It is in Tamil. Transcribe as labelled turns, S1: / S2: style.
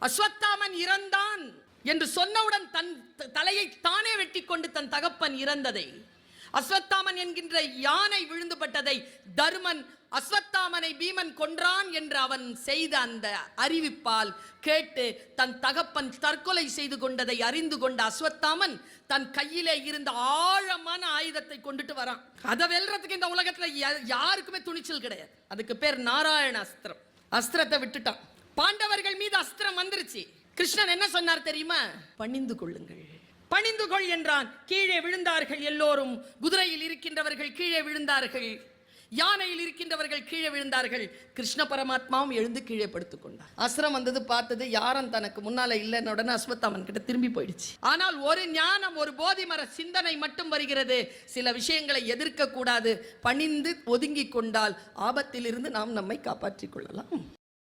S1: அஸ்வத்தாமன் இறந்தான் என்று சொன்னவுடன் தன் தலையை தானே வெட்டி கொண்டு தன் தகப்பன் இறந்ததை, அஸ்வத்தாமன் என்கின்ற யானை விழுந்துபட்டதை, தருமன் அஸ்வத்தாமனை பீமன் கொன்றான் என்று அவன் செய்த அந்த அறிவிப்பால் கேட்டு தன் தகப்பன் தற்கொலை செய்து கொண்டதை அறிந்து கொண்ட அஸ்வத்தாமன் தன் கையிலே இருந்த ஆழமான ஆயுதத்தை கொண்டுட்டு வரான். அதை வெல்றதுக்கு இந்த உலகத்துல யாருக்குமே துணிச்சல் கிடையாது. அதுக்கு பேர் நாராயண அஸ்திரம். அஸ்திரத்தை விட்டுட்டான். பாண்டவர்கள் மீது அஸ்திரம் வந்துருச்சு. கிருஷ்ணன் என்ன சொன்னார் தெரியுமா? பணிந்து கொள்ளுங்கள். பணிந்து கொள் என்றான். கீழே விழுந்தார்கள் எல்லோரும். குதிரையில் இருக்கின்றவர்கள் கீழே விழுந்தார்கள், யானையில் இருக்கின்றவர்கள் கீழே விழுந்தார்கள். கிருஷ்ண பரமாத்மாவும் எழுந்து கீழே படுத்துக் கொண்டார். அஸ்திரம் வந்தது, பார்த்தது, யாரும் தனக்கு முன்னால இல்லைன்னு உடனே அஸ்வத்தாமன் கிட்ட திரும்பி போயிடுச்சு. ஆனால் ஒரு ஞானம், ஒரு போதி மர சிந்தனை மட்டும் வருகிறது. சில விஷயங்களை எதிர்க்க கூடாது, பணிந்து ஒதுங்கி கொண்டால் ஆபத்திலிருந்து நாம் நம்மை காப்பாற்றிக் கொள்ளலாம்.